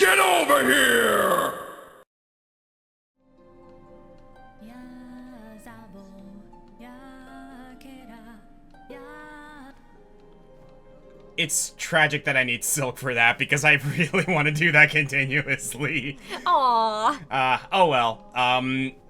Get over here! It's tragic that I need Silk for that, because I really want to do that continuously. Aww. Oh well.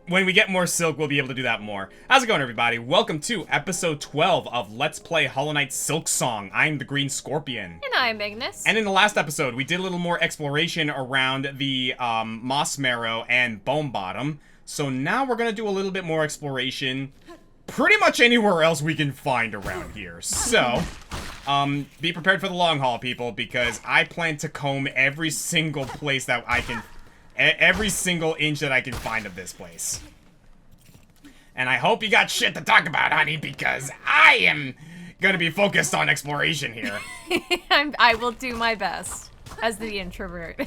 When we get more Silk, we'll be able to do that more. How's it going, everybody? Welcome to episode 12 of Let's Play Hollow Knight Silksong. I'm the Green Scorpion. And I'm Ignis. And in the last episode, we did a little more exploration around the Moss Marrow and Bone Bottom. So now we're gonna do a little bit more exploration pretty much anywhere else we can find around here. So, be prepared for the long haul, people, because I plan to comb every single place that I can, every single inch that I can find of this place. And I hope you got shit to talk about, honey, because I am gonna be focused on exploration here. I will do my best as the introvert.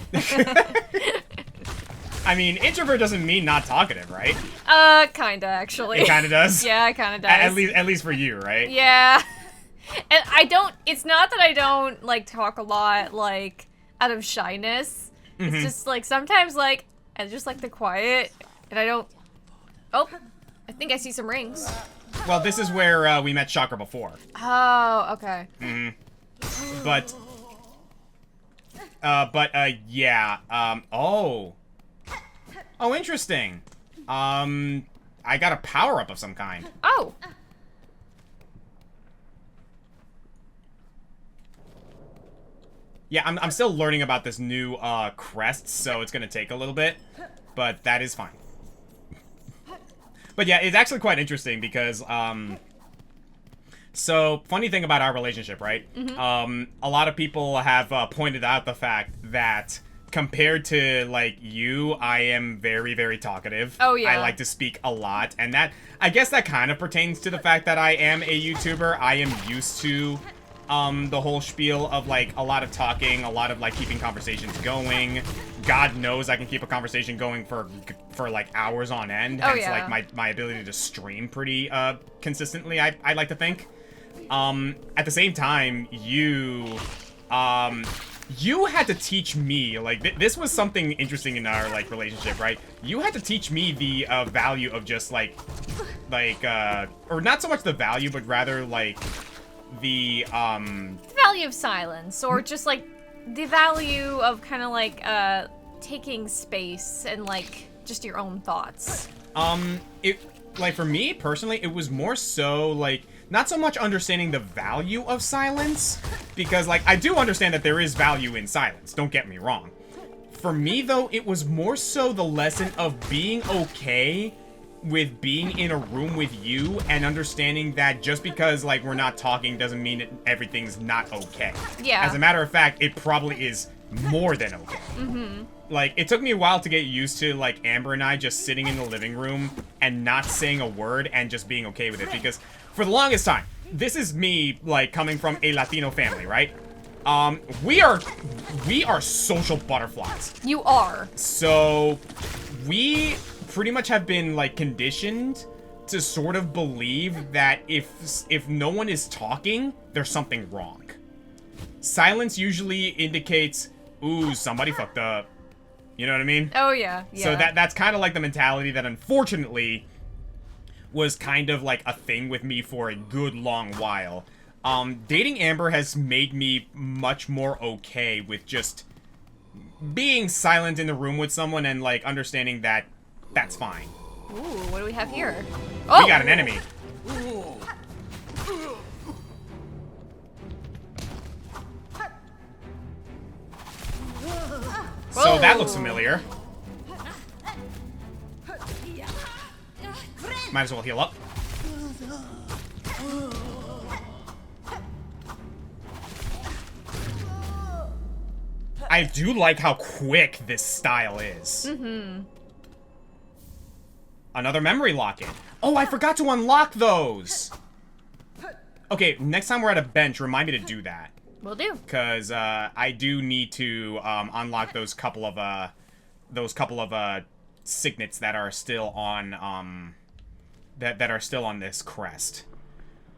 I mean, introvert doesn't mean not talkative, right? Kinda, actually. It kinda does? Yeah, it kinda does. At least for you, right? Yeah. And I don't, it's not that I don't, like, talk a lot, like, out of shyness. It's just, like, sometimes, like, I just like the quiet, and I don't... Oh, I think I see some rings. Well, this is where we met Sheikah before. Oh, okay. Yeah. Oh, interesting. I got a power-up of some kind. Oh. Yeah, I'm still learning about this new, Crest, so it's gonna take a little bit, but that is fine. But yeah, it's actually quite interesting because, so, funny thing about our relationship, right? A lot of people have, pointed out the fact that compared to, like, you, I am very, very talkative. Oh, yeah. I like to speak a lot, and that, I guess that kind of pertains to the fact that I am a YouTuber. I am used to, the whole spiel of, like, a lot of talking, a lot of, like, keeping conversations going. God knows I can keep a conversation going for like, hours on end. Oh, Hence, yeah. like, my ability to stream pretty, consistently, I like to think. At the same time, you had to teach me, like, this was something interesting in our, like, relationship, right? You had to teach me the, value of just, like, or not so much the value, but rather, like, the value of silence, or just, like, the value of kind of, like, taking space and, like, just your own thoughts. Like, for me, personally, it was more so, like, not so much understanding the value of silence, because, like, I do understand that there is value in silence, don't get me wrong. For me, though, it was more so the lesson of being okay with being in a room with you and understanding that just because, like, we're not talking doesn't mean that everything's not okay. Yeah. As a matter of fact, it probably is more than okay. Like, it took me a while to get used to, like, Amber and I just sitting in the living room and not saying a word and just being okay with it, because for the longest time, this is me, like, coming from a Latino family, right? We are social butterflies. You are. So, we pretty much have been, like, conditioned to sort of believe that if no one is talking, there's something wrong. Silence usually indicates, ooh, somebody fucked up. You know what I mean? Oh, yeah. Yeah. So that's kind of like the mentality that, unfortunately, was kind of like a thing with me for a good long while. Dating Amber has made me much more okay with just being silent in the room with someone and, like, understanding that that's fine. Ooh, what do we have here? Oh! We got an enemy. So that looks familiar. Might as well heal up. I do like how quick this style is. Another memory locket. Oh, I forgot to unlock those. Okay, next time we're at a bench, remind me to do that. Will do. Because I do need to unlock those couple of signets that are still on that are still on this crest.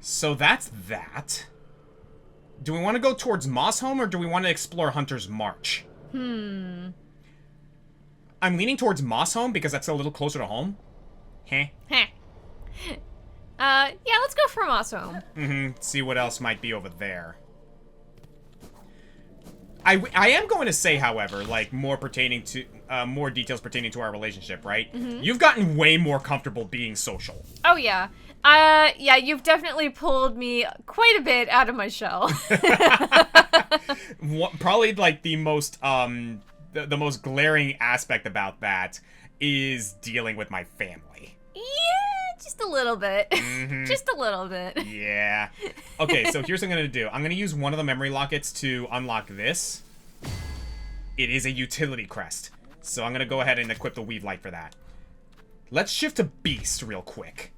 So that's that. Do we want to go towards Mossholm, or do we want to explore Hunter's March? I'm leaning towards Moss Home because that's a little closer to home. Heh. Heh. Yeah, let's go for Moss Home. See what else might be over there. I am going to say, however, like, more details pertaining to our relationship, right? You've gotten way more comfortable being social. Oh, yeah. Yeah, you've definitely pulled me quite a bit out of my shell. Probably, like, the most most glaring aspect about that is dealing with my family. Yeah, just a little bit. Just a little bit. Yeah. Okay, so here's what I'm going to do. I'm going to use one of the memory lockets to unlock this. It is a utility crest. So I'm going to go ahead and equip the Weave Light for that. Let's shift to Beast real quick.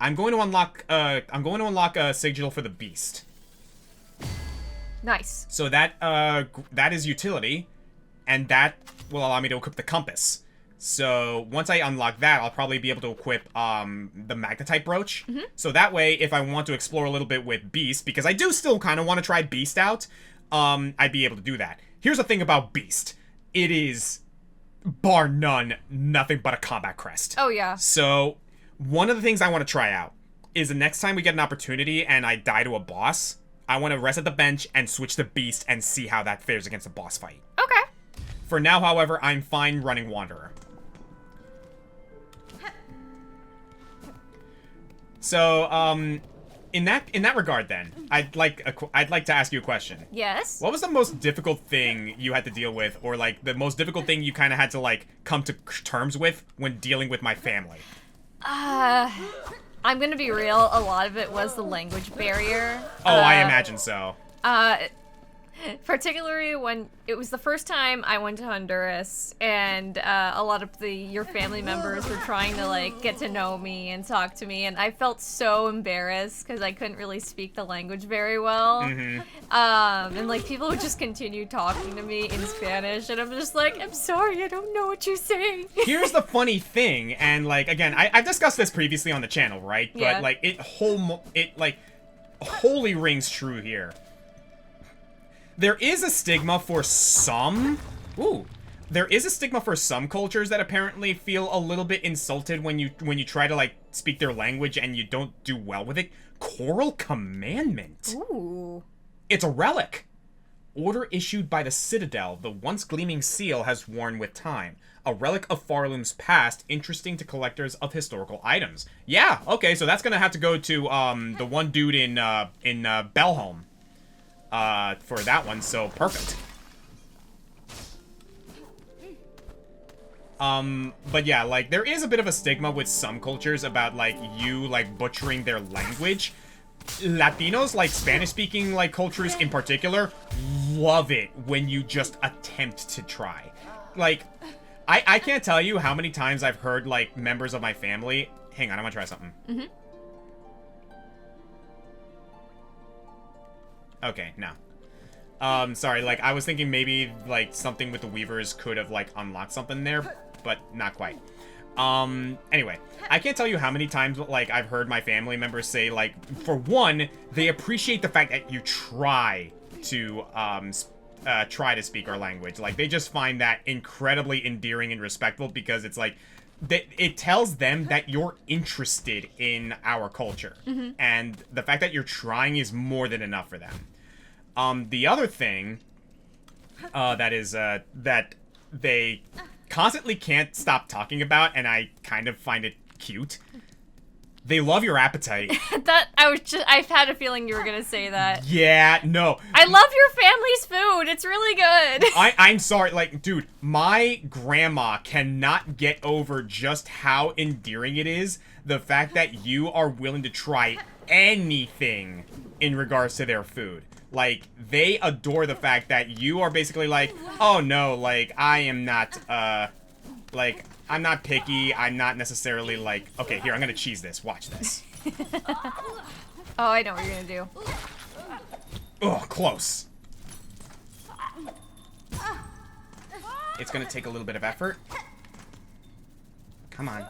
I'm going to unlock a sigil for the Beast. Nice. So that is utility, and that will allow me to equip the compass. So once I unlock that, I'll probably be able to equip the Magnetite brooch. So that way, if I want to explore a little bit with Beast, because I do still kind of want to try Beast out, I'd be able to do that. Here's the thing about Beast. It is, bar none, nothing but a combat crest. Oh, yeah. So one of the things I want to try out is the next time we get an opportunity and I die to a boss, I want to rest at the bench and switch to Beast and see how that fares against a boss fight. Okay. For now, however, I'm fine running Wanderer. So, in that regard, then, I'd like to ask you a question. Yes. What was the most difficult thing you had to deal with, or like the most difficult thing you kind of had to like come to terms with when dealing with my family? I'm gonna be real. A lot of it was the language barrier. Oh, I imagine so. Particularly when it was the first time I went to Honduras, and a lot of your family members were trying to like get to know me and talk to me, and I felt so embarrassed because I couldn't really speak the language very well. And like people would just continue talking to me in Spanish, and I'm just like, I'm sorry, I don't know what you're saying. Here's the funny thing, and like again, I've discussed this previously on the channel, right? Yeah. But like it wholly rings true here. There is a stigma for some... There is a stigma for some cultures that apparently feel a little bit insulted when you try to, like, speak their language and you don't do well with it. Coral Commandment. Ooh. It's a relic. Order issued by the Citadel, the once gleaming seal has worn with time. A relic of Farloom's past, interesting to collectors of historical items. Yeah, okay, so that's gonna have to go to, the one dude in Bellholm. For that one, so perfect. But yeah, like, there is a bit of a stigma with some cultures about, like, you, like, butchering their language. Latinos, like, Spanish-speaking, like, cultures in particular, love it when you just attempt to try. Like, I can't tell you how many times I've heard, like, members of my family... Hang on, I'm gonna try something. Okay, no. Sorry, like, I was thinking maybe, like, something with the Weavers could have, like, unlocked something there, but not quite. Anyway, I can't tell you how many times, like, I've heard my family members say, like, for one, they appreciate the fact that you try to speak our language. Like, they just find that incredibly endearing and respectful because it's, like, it tells them that you're interested in our culture. And the fact that you're trying is more than enough for them. The other thing, that they constantly can't stop talking about, and I kind of find it cute. They love your appetite. I've had a feeling you were gonna say that. Yeah, no. I love your family's food. It's really good. I'm sorry, like, dude, my grandma cannot get over just how endearing it is. The fact that you are willing to try anything in regards to their food. Like, they adore the fact that you are basically like, oh no, like, I am not, like, I'm not picky, I'm not necessarily like, okay, here, I'm gonna cheese this, watch this. Oh, I know what you're gonna do. Ugh, close. It's gonna take a little bit of effort. Come on.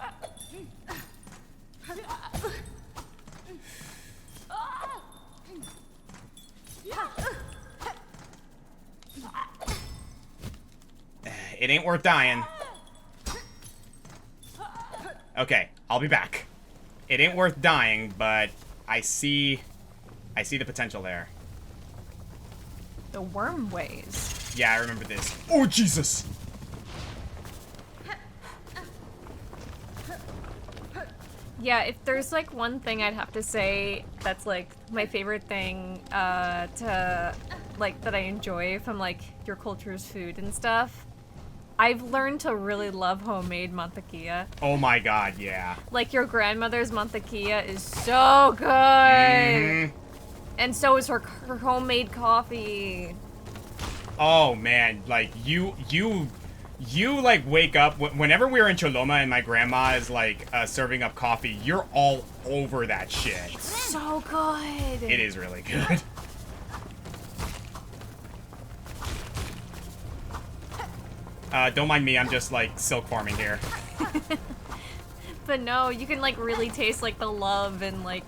It ain't worth dying. Okay, I'll be back. It ain't worth dying, but I see the potential there. The worm ways. Yeah, I remember this. Oh, Jesus! Yeah, if there's like one thing I'd have to say that's like my favorite thing to like that I enjoy from like your culture's food and stuff, I've learned to really love homemade mantequilla. Oh my god, yeah. Like your grandmother's mantequilla is so good. And so is her homemade coffee. Oh man, like you like wake up whenever we're in Choloma and my grandma is like serving up coffee, you're all over that shit. It's so good. It is really good. Don't mind me, I'm just like silk farming here. But no, you can like really taste like the love and like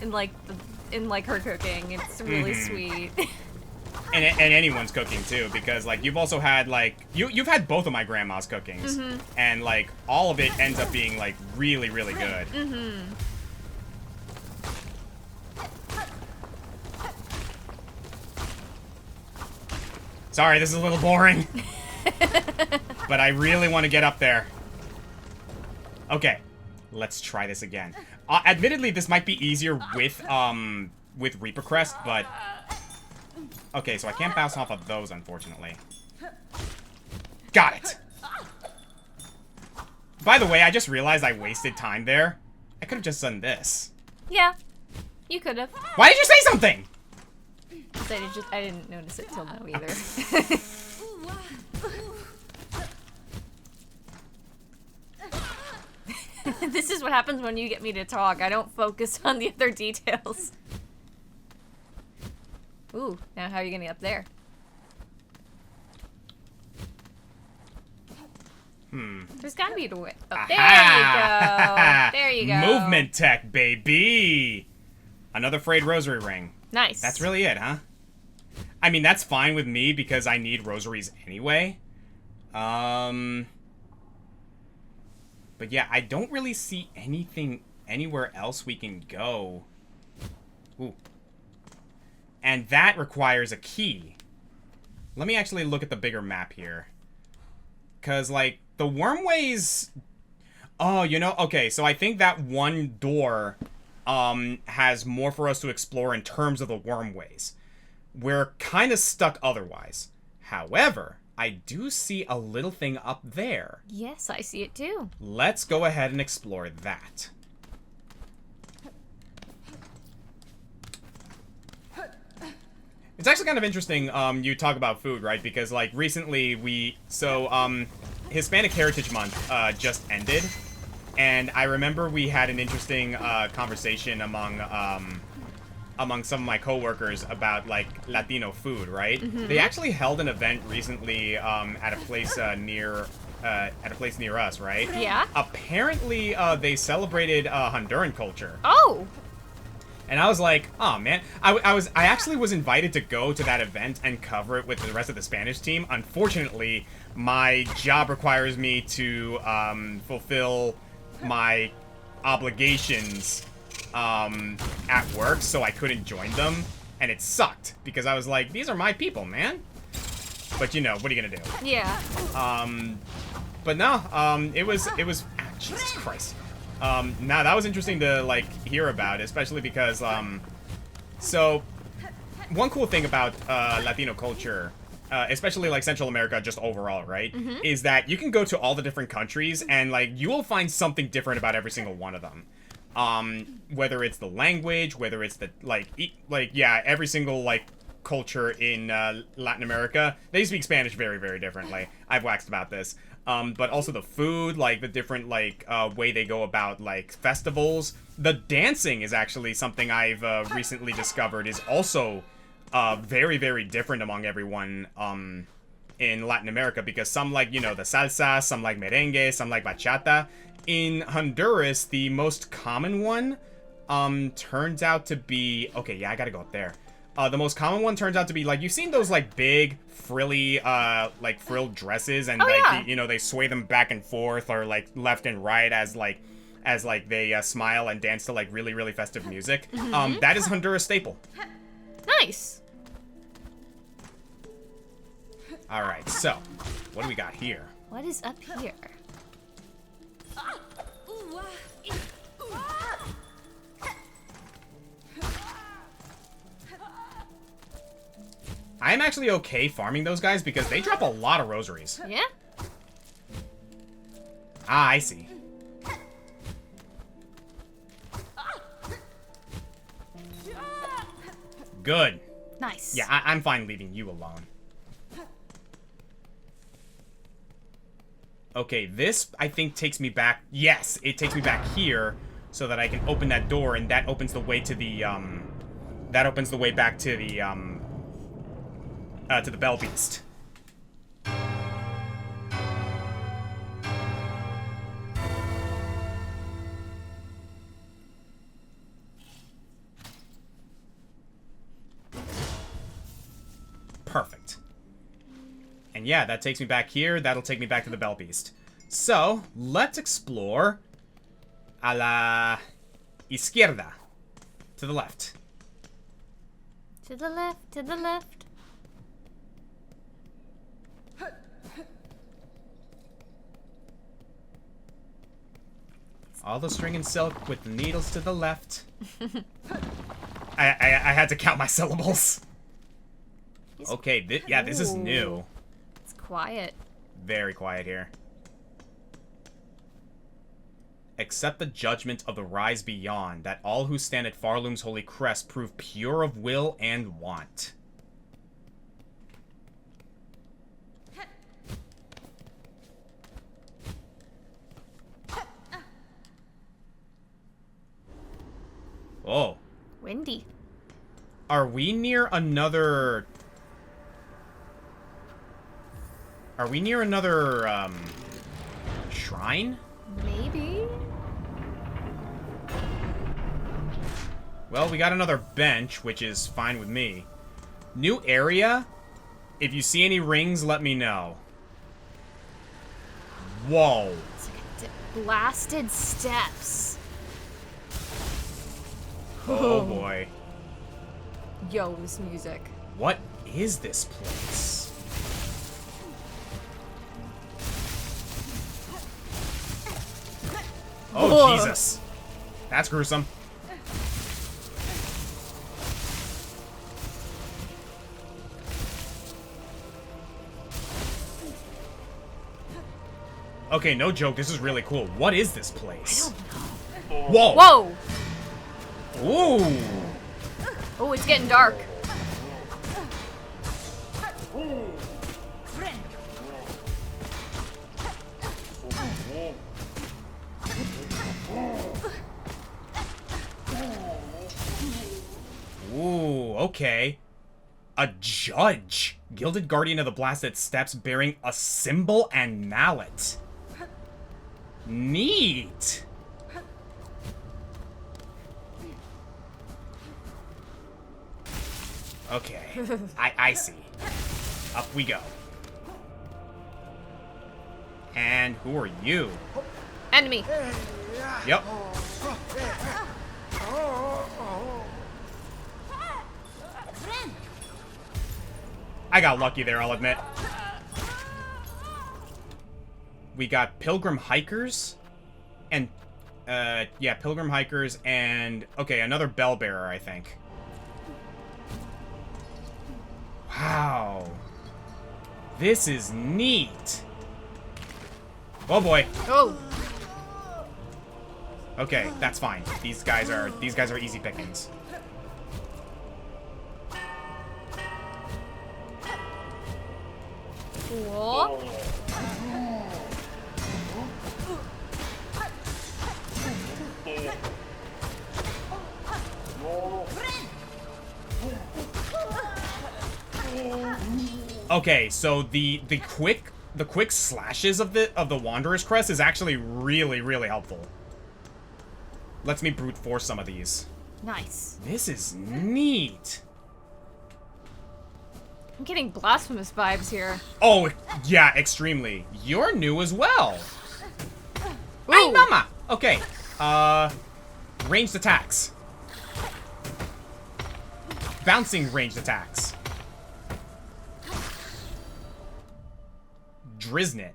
in her cooking. It's really sweet. And anyone's cooking too, because like you've also had like you've had both of my grandma's cookings, and like all of it ends up being like really really good. Sorry, this is a little boring, but I really want to get up there. Okay, let's try this again. Admittedly, this might be easier with Reaper Crest, but. Okay, so I can't bounce off of those, unfortunately. Got it! By the way, I just realized I wasted time there. I could have just done this. Yeah, you could have. Why did you say something? I didn't notice it till now either. This is what happens when you get me to talk. I don't focus on the other details. Ooh, now how are you gonna get up there? There's gotta be a way. Oh, there you go. There you go. Movement tech, baby. Another frayed rosary ring. Nice. That's really it, huh? I mean, that's fine with me because I need rosaries anyway. But yeah, I don't really see anything anywhere else we can go. Ooh. And that requires a key. Let me actually look at the bigger map here. Because, like, the wormways... Oh, you know, okay, so I think that one door has more for us to explore in terms of the wormways. We're kind of stuck otherwise. However, I do see a little thing up there. Yes, I see it too. Let's go ahead and explore that. It's actually kind of interesting, you talk about food, right? Because, like, recently Hispanic Heritage Month, just ended. And I remember we had an interesting, conversation among some of my coworkers about, like, Latino food, right? They actually held an event recently, at a place, near us, right? Yeah? Apparently, they celebrated, Honduran culture. Oh! And I was like, oh man, I actually was invited to go to that event and cover it with the rest of the Spanish team. Unfortunately, my job requires me to fulfill my obligations at work, so I couldn't join them, and it sucked because I was like, these are my people, man. But you know, what are you gonna do? Yeah. But no, it was Jesus Christ. Now that was interesting to, like, hear about, especially because, so, one cool thing about, Latino culture, especially, like, Central America just overall, right, is that you can go to all the different countries and, like, you will find something different about every single one of them. Whether it's the language, whether it's the, yeah, every single, like, culture in, Latin America, they speak Spanish very, very differently. I've waxed about this. But also the food, like, the different, like, way they go about, like, festivals. The dancing is actually something I've, recently discovered is also, very, very different among everyone, in Latin America, because some like, you know, the salsa, some like merengue, some like bachata. In Honduras, the most common one, turns out to be... Okay, yeah, I gotta go up there. The most common one turns out to be, like, you've seen those, like, big, frilly, like, frilled dresses, and, you know, they sway them back and forth, or, like, left and right as they smile and dance to, like, really, really festive music. That is Honduras staple. Nice. Alright, so, what do we got here? What is up here? I'm actually okay farming those guys because they drop a lot of rosaries. Yeah? Ah, I see. Good. Nice. Yeah, I'm fine leaving you alone. Okay, this, I think, takes me back... Yes, it takes me back here so that I can open that door, and that opens the way to the, that opens the way back to the Bell Beast. Perfect. And yeah, that takes me back here. That'll take me back to the Bell Beast. So, let's explore a la izquierda. To the left. To the left, to the left. All the string and silk with the needles to the left. I had to count my syllables. Okay, yeah, this is new. It's quiet. Very quiet here. Accept the judgment of the rise beyond, that all who stand at Farloom's holy crest prove pure of will and want. Oh. Windy. Are we near another... Are we near another, shrine? Maybe? Well, we got another bench, which is fine with me. New area? If you see any rings, let me know. Whoa. It's like blasted steps. Oh boy. Yo, this music. What is this place? Oh, Whoa. Jesus. That's gruesome. Okay, no joke, this is really cool. What is this place? I don't know. Whoa! Whoa! Ooh! Oh, it's getting dark. Ooh, okay. A judge. Gilded guardian of the blasted steps bearing a symbol and mallet. Neat. Okay. I see. Up we go. And who are you? Enemy. Yep. I got lucky there, I'll admit. We got pilgrim hikers and yeah, pilgrim hikers and okay, another bell bearer, I think. Wow. This is neat. Oh boy. Oh. Okay, that's fine. These guys are easy pickings. Cool. Okay, so the quick slashes of the Wanderer's Crest is actually really helpful. Lets me brute force some of these. Nice. This is neat. I'm getting Blasphemous vibes here. Oh, yeah, extremely. You're new as well. Ooh. Hey, mama! Okay, ranged attacks. Bouncing ranged attacks. Driznit.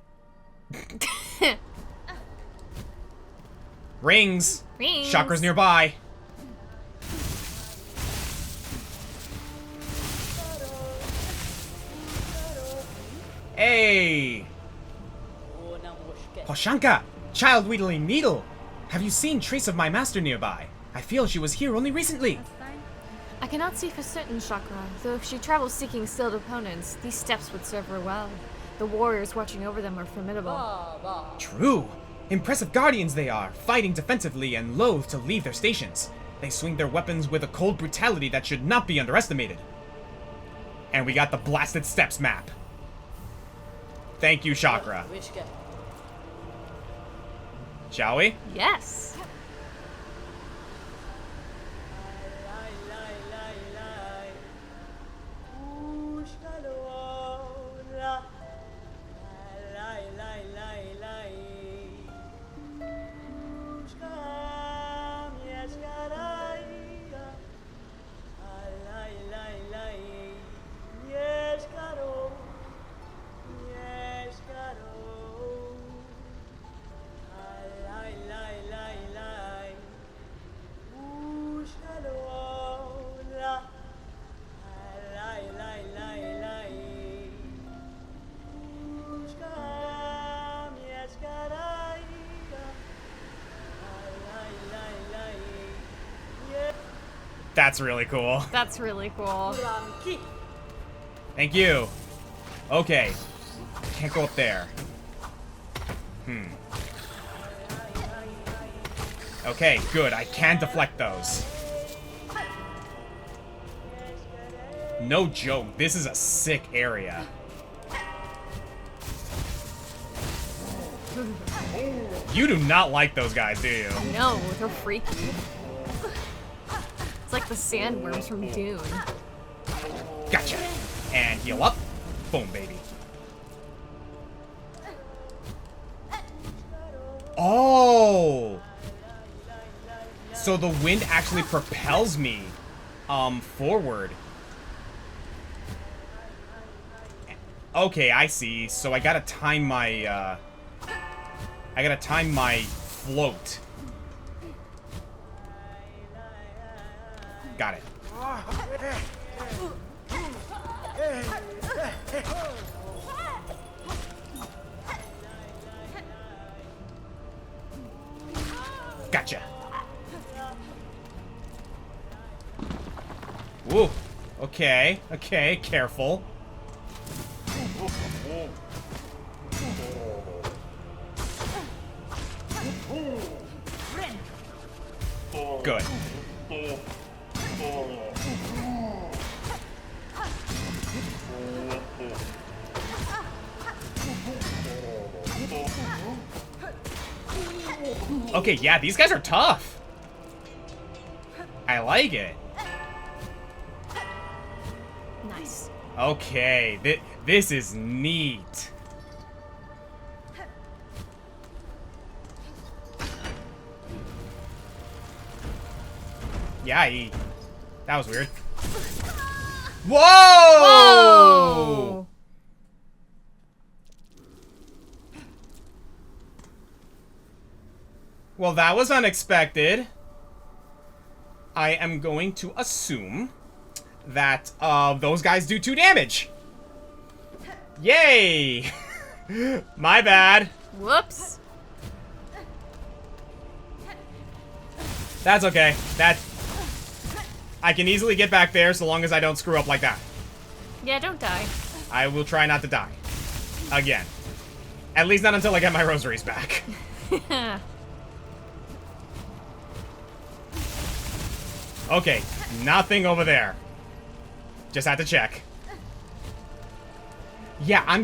Rings. Rings. Chakras nearby. Hey! Hoshanka! Child wheedling needle! Have you seen trace of my master nearby? I feel she was here only recently. I cannot see for certain, Chakra, though if she travels seeking skilled opponents, these steps would serve her well. The warriors watching over them are formidable. True! Impressive guardians they are, fighting defensively and loath to leave their stations. They swing their weapons with a cold brutality that should not be underestimated. And we got the Blasted Steps map. Thank you, Chakra. Shall we? Yes. That's really cool. That's really cool. Thank you. Okay. Can't go up there. Okay, good. I can deflect those. No joke. This is a sick area. You do not like those guys, do you? No, they're freaky. It's like the sandworms from Dune. Gotcha. And heal up. Boom, baby. Oh! So the wind actually propels me, forward. Okay, I see. So I gotta time my, float. Got it. Gotcha. Woo. Okay. Okay. Careful. Good. Okay, yeah, these guys are tough. I like it. Nice. Okay, this is neat. Yeah, that was weird. Whoa! Whoa! Well, that was unexpected. I am going to assume that those guys do 2 damage. Yay! My bad. Whoops. That's okay. I can easily get back there so long as I don't screw up like that. Yeah, don't die. I will try not to die. Again. At least not until I get my rosaries back. Okay, nothing over there. Just had to check. Yeah, I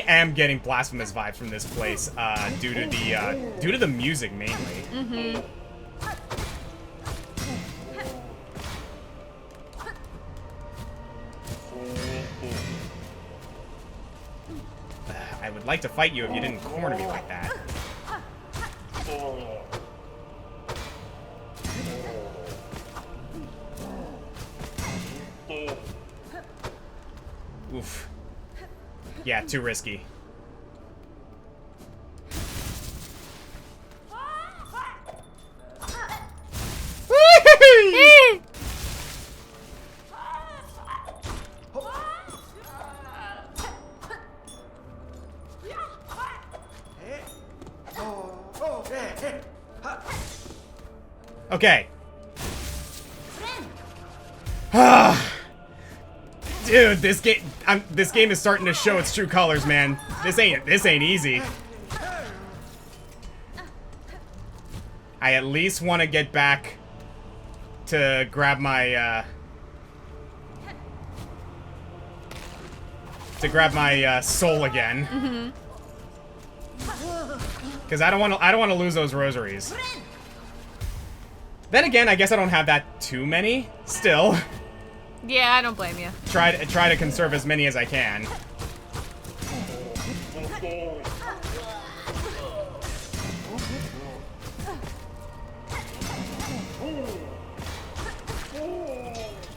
am getting Blasphemous vibes from this place, due to the music mainly. Mm-hmm. I'd like to fight you if you didn't corner me like that. Oof. Yeah, too risky. Okay. Dude, this game is starting to show its true colors, man. This ain't easy. I at least want to get back to grab my soul again. Because I don't want to lose those rosaries. Then again, I guess I don't have that too many still. Yeah, I don't blame you. Try to conserve as many as I can.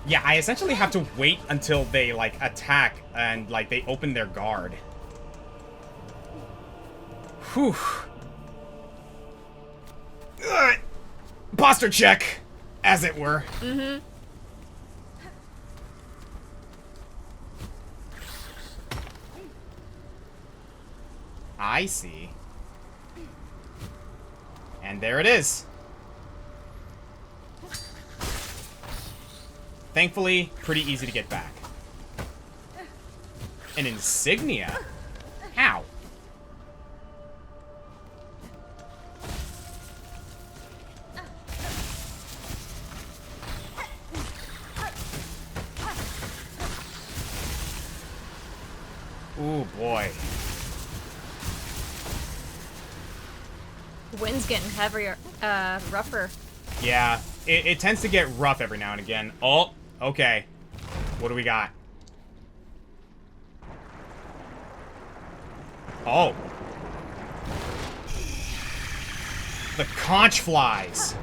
Yeah, I essentially have to wait until they, like, attack and, like, they open their guard. Whew. Posture check, as it were. Mm-hmm. I see. And there it is. Thankfully, pretty easy to get back. An insignia? How? Ooh, boy. The wind's getting heavier, rougher. Yeah, it tends to get rough every now and again. Oh, okay. What do we got? Oh. The conch flies.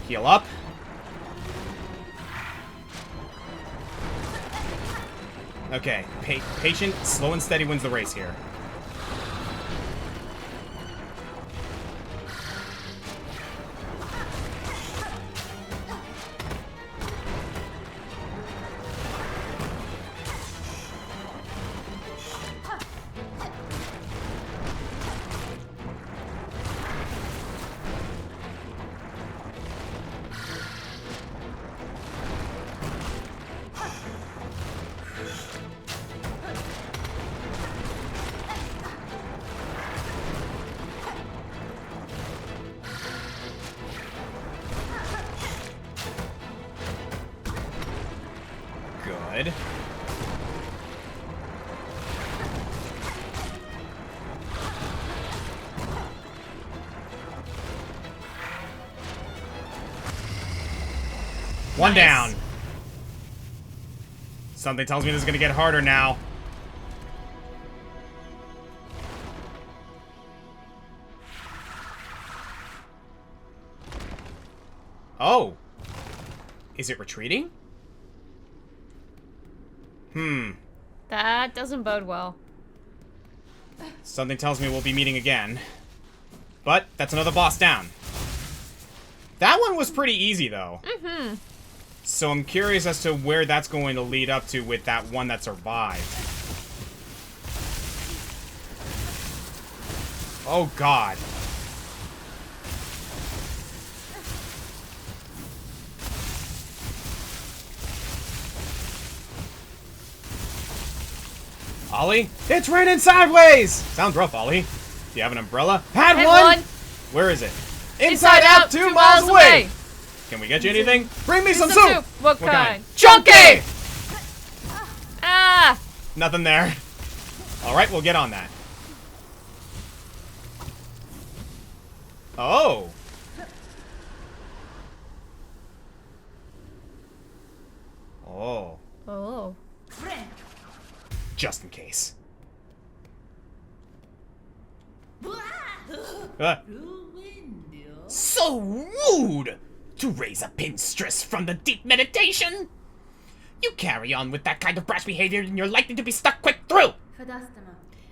Heal up. Okay, patient, slow and steady wins the race here. Good. One down. Something tells me this is gonna get harder now. Oh. Is it retreating? That doesn't bode well. Something tells me we'll be meeting again. But that's another boss down. That one was pretty easy, though. Mm-hmm. So I'm curious as to where that's going to lead up to with that one that survived. Oh, God. Ollie? It's raining sideways! Sounds rough, Ollie. Do you have an umbrella? Had one! Where is it? Inside out, 2 miles away! Can we get you anything? Bring me some soup! What kind? Chunky! Ah! Nothing there. Alright, we'll get on that. Oh! Oh. Oh. Just in case. So rude! To raise a Pinstress from the deep meditation! You carry on with that kind of brash behavior and you're likely to be stuck quick through!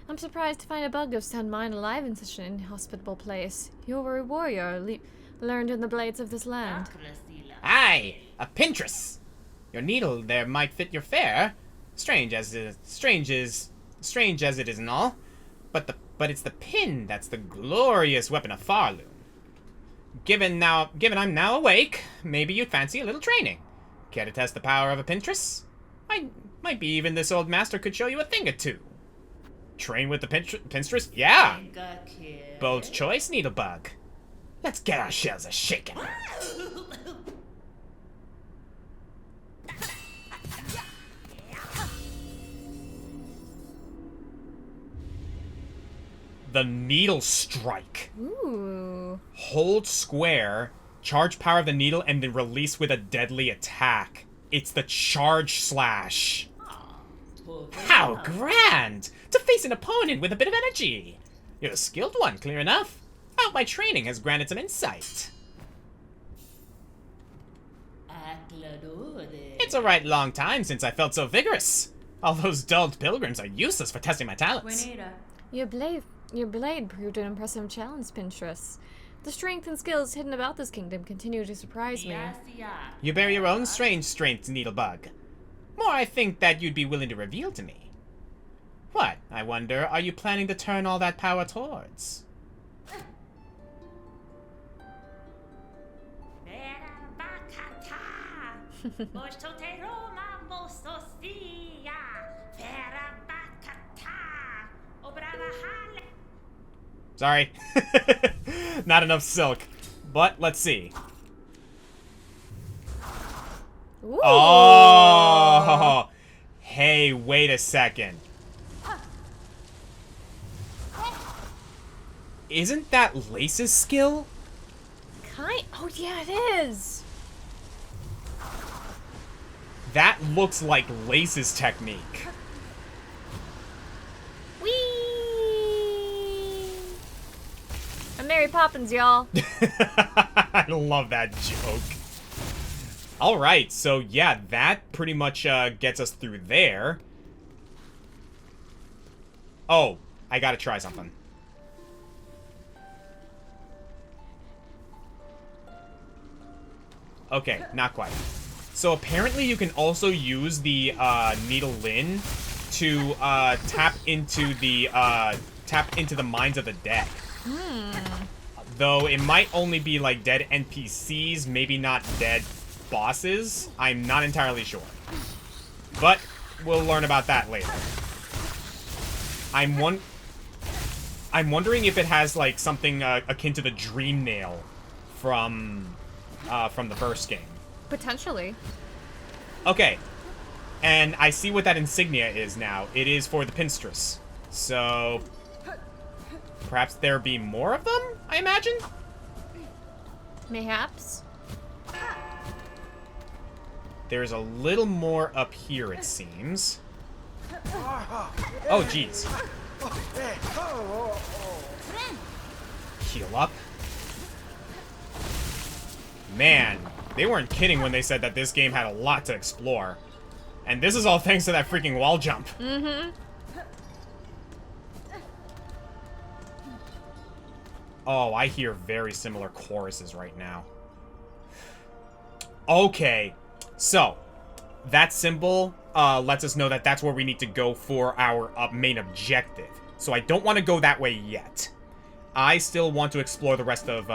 I'm surprised to find a bug of sound mind alive in such an inhospitable place. You were a warrior, learned in the blades of this land. Aye, a Pinstress. Your needle there might fit your fare. Strange as it is and all. But it's the pin that's the glorious weapon of Farloom. Given I'm now awake, maybe you'd fancy a little training. Care to test the power of a Pinstress? Might be even this old master could show you a thing or two. Train with the Pinstress? Yeah! Bold choice, Needlebug. Let's get ourselves a Sheikah. The Needle Strike. Ooh. Hold square, charge power of the needle, and then release with a deadly attack. It's the Charge Slash. How grand! To face an opponent with a bit of energy. You're a skilled one, clear enough. Out my training has granted some insight. It's a right long time since I felt so vigorous. All those dulled pilgrims are useless for testing my talents. Your blade proved an impressive challenge, Pinstress. The strength and skills hidden about this kingdom continue to surprise me. You bear your own strange strengths, Needlebug. More I think that you'd be willing to reveal to me. What, I wonder, are you planning to turn all that power towards? Sorry. Not enough silk. But, let's see. Ooh. Oh! Hey, wait a second. Isn't that Lace's skill? Oh, yeah, it is. That looks like Lace's technique. Whee! I'm Mary Poppins, y'all. I love that joke. Alright, so yeah, that pretty much gets us through there. Oh, I gotta try something. Okay, not quite. So apparently you can also use the Needle Lin to tap into the minds of the dead. Though it might only be like dead NPCs, maybe not dead bosses. I'm not entirely sure. But we'll learn about that later. I'm wondering if it has like something akin to the Dream Nail from the first game. Potentially. Okay. And I see what that insignia is now. It is for the Pinstress. So perhaps there be more of them, I imagine? Mayhaps. There's a little more up here, it seems. Oh, jeez. Heal up. Man, they weren't kidding when they said that this game had a lot to explore. And this is all thanks to that freaking wall jump. Mm-hmm. Oh, I hear very similar choruses right now. Okay, so that symbol lets us know that that's where we need to go for our main objective. So I don't want to go that way yet. I still want to explore the rest of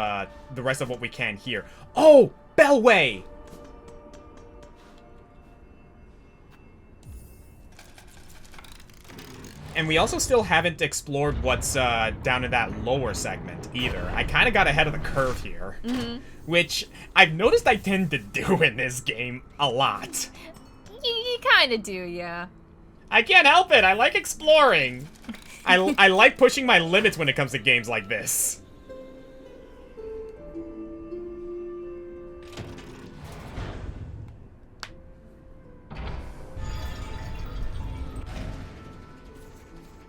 what we can here. Oh, Bellway! And we also still haven't explored what's down in that lower segment either. I kind of got ahead of the curve here. Which I've noticed I tend to do in this game a lot. You kind of do, yeah. I can't help it. I like exploring. I like pushing my limits when it comes to games like this.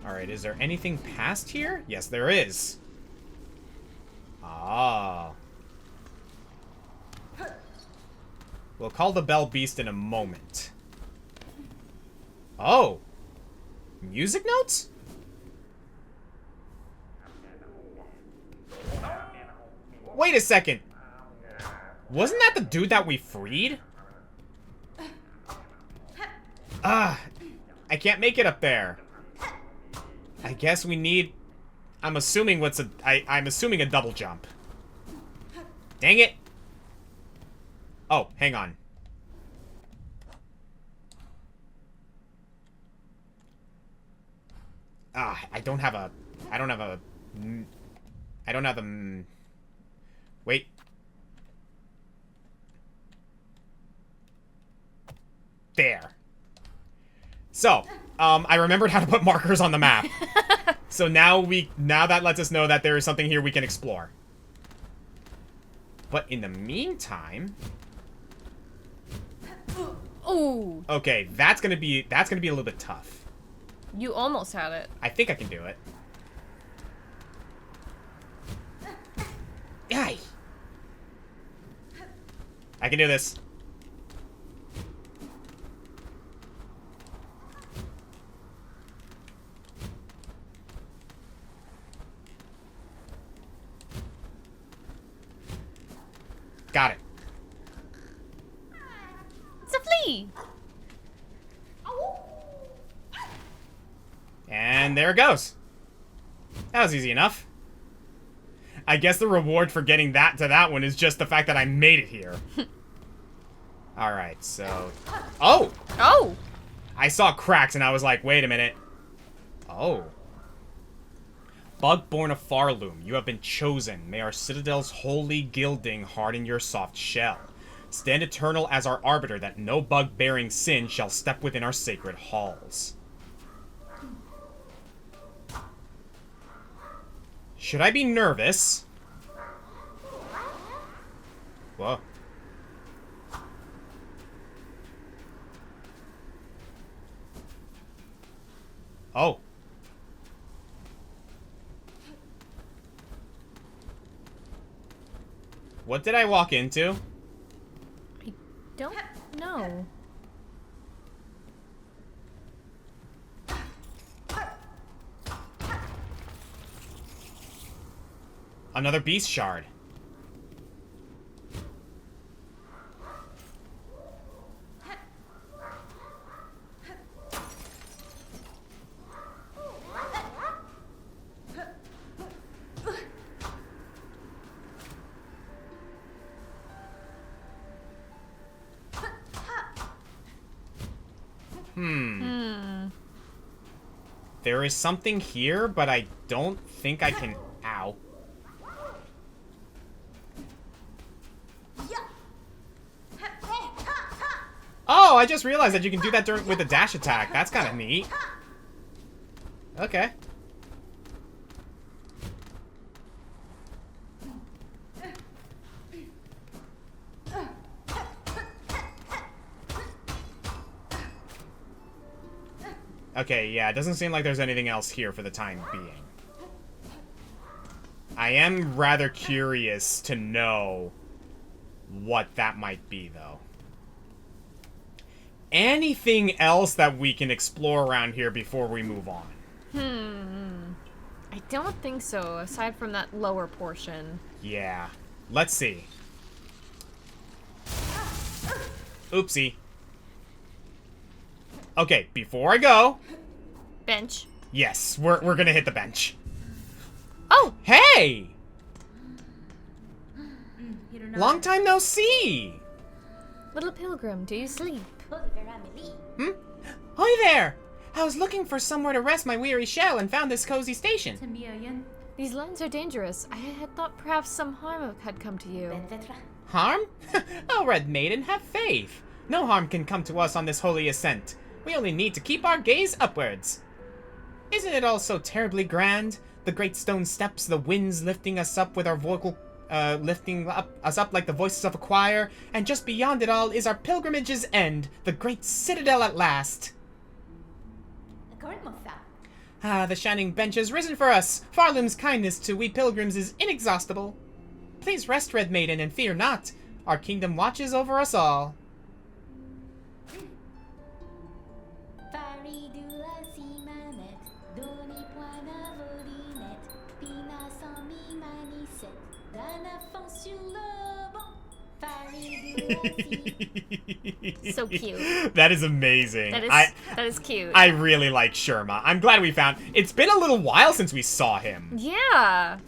Alright, is there anything past here? Yes, there is. Ah. We'll call the Bell Beast in a moment. Oh. Music notes? Wait a second. Wasn't that the dude that we freed? Ah. I can't make it up there. I guess we need... I'm assuming I'm assuming a double jump. Dang it. Oh, hang on. Ah, I don't have a... Wait. There. So, I remembered how to put markers on the map. So now that lets us know that there is something here we can explore. But in the meantime... Ooh. Okay, that's gonna be a little bit tough. You almost had it. I think I can do it. Yay! I can do this. Got it. It's a flea. And there it goes. That was easy enough. I guess the reward for getting that to that one is just the fact that I made it here. Alright, so... Oh! Oh! I saw cracks and I was like, wait a minute. Oh. Bug born of Farloom, you have been chosen. May our citadel's holy gilding harden your soft shell. Stand eternal as our arbiter that no bug-bearing sin shall step within our sacred halls. Should I be nervous? Whoa. Oh. What did I walk into? I don't know. Another beast shard. There is something here, but I don't think I can... Ow. Oh, I just realized that you can do that with a dash attack. That's kind of neat. Okay. Okay, yeah, it doesn't seem like there's anything else here for the time being. I am rather curious to know what that might be, though. Anything else that we can explore around here before we move on? I don't think so, aside from that lower portion. Yeah. Let's see. Oopsie. Okay, before I go... Bench. Yes, we're gonna hit the bench. Oh! Hey! Long time no see! Little pilgrim, do you sleep? Hi there! I was looking for somewhere to rest my weary shell and found this cozy station. These lands are dangerous. I had thought perhaps some harm had come to you. Harm? Oh, Red Maiden, have faith. No harm can come to us on this holy ascent. We only need to keep our gaze upwards. Isn't it all so terribly grand? The great stone steps, the winds lifting us up with our vocal, us up like the voices of a choir, and just beyond it all is our pilgrimage's end, the great citadel at last. Ah, the shining bench has risen for us. Farlim's kindness to we pilgrims is inexhaustible. Please rest, Red Maiden, and fear not. Our kingdom watches over us all. So cute. That is amazing. That is cute. I really like Sherma. I'm glad we found... It's been a little while since we saw him. Yeah.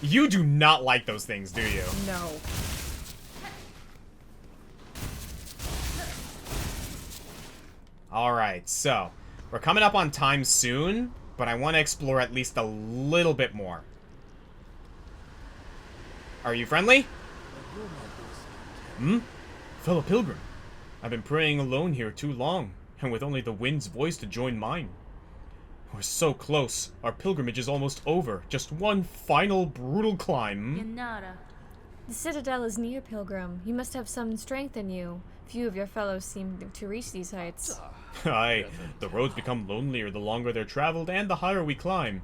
You do not like those things, do you? No. Alright, so... We're coming up on time soon, but I want to explore at least a little bit more. Are you friendly? Hmm? Fellow pilgrim. I've been praying alone here too long, and with only the wind's voice to join mine. We're so close. Our pilgrimage is almost over. Just one final brutal climb. The citadel is near, Pilgrim. You must have some strength in you. Few of your fellows seem to reach these heights. Aye, the roads become lonelier the longer they're traveled and the higher we climb.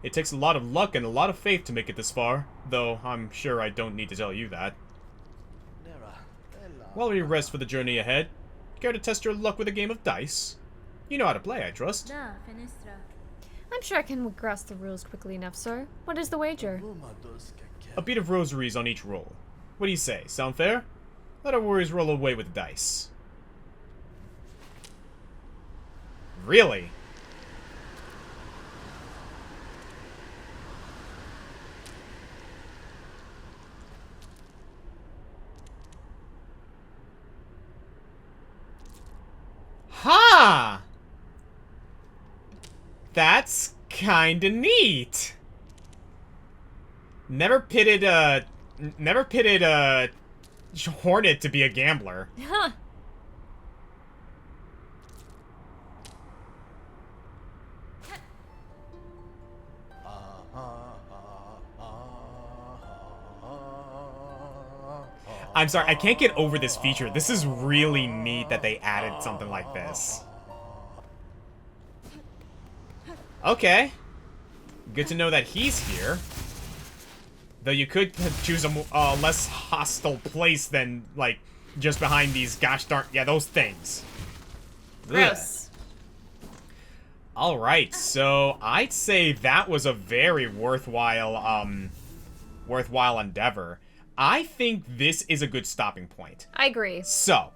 It takes a lot of luck and a lot of faith to make it this far, though I'm sure I don't need to tell you that. While we rest for the journey ahead, care to test your luck with a game of dice? You know how to play, I trust. I'm sure I can grasp the rules quickly enough, sir. What is the wager? A beat of rosaries on each roll. What do you say? Sound fair? Let our worries roll away with the dice. Really? Ha! That's kinda neat. Never pitted Hornet to be a gambler. Huh. I'm sorry, I can't get over this feature. This is really neat that they added something like this. Okay. Good to know that he's here. Though you could choose a less hostile place than, like, just behind these gosh darn... Yeah, those things. Gross. Alright, so I'd say that was a very worthwhile endeavor. I think this is a good stopping point. I agree. So,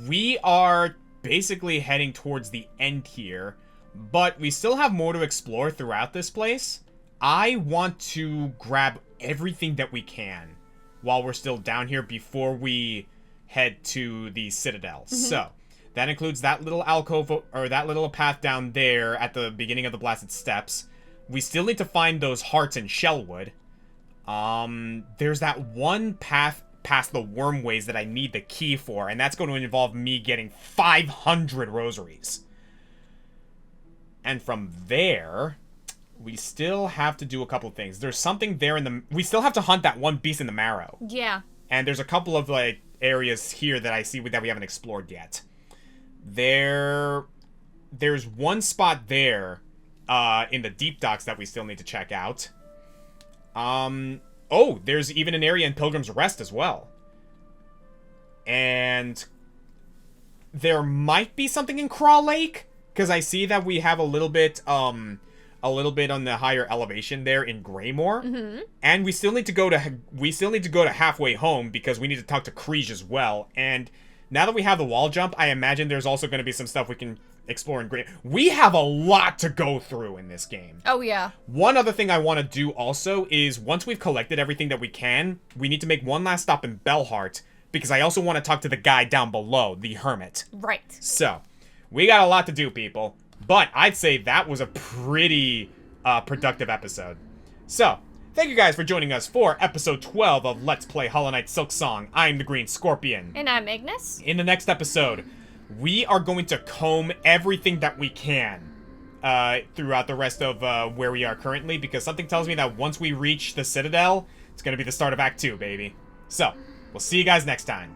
we are basically heading towards the end here, but we still have more to explore throughout this place. I want to grab everything that we can while we're still down here before we head to the Citadel. Mm-hmm. So, that includes that little alcove, or that little path down there at the beginning of the Blasted Steps. We still need to find those hearts in Shellwood. There's that one path past the Wormways that I need the key for, and that's going to involve me getting 500 rosaries. And from there, we still have to do a couple of things. There's something there in the... We still have to hunt that one beast in the marrow. Yeah. And there's a couple of, like, areas here that I see that we haven't explored yet. There's one spot there, in the deep docks that we still need to check out. Oh, there's even an area in Pilgrim's Rest as well. And there might be something in Craw Lake, because I see that we have a little bit on the higher elevation there in Greymore. Mm-hmm. And we still need to go to Halfway Home because we need to talk to Kriege as well. And now that we have the wall jump, I imagine there's also going to be some stuff we can explore in Grey. We have a lot to go through in this game. Oh, yeah. One other thing I want to do also is once we've collected everything that we can, we need to make one last stop in Bellheart because I also want to talk to the guy down below, the hermit. Right. So, we got a lot to do, people. But I'd say that was a pretty productive episode. So, thank you guys for joining us for episode 12 of Let's Play Hollow Knight Silksong. I'm the Green Scorpion. And I'm Ignis. In the next episode, we are going to comb everything that we can throughout the rest of where we are currently, because something tells me that once we reach the Citadel, it's going to be the start of Act 2, baby. So, we'll see you guys next time.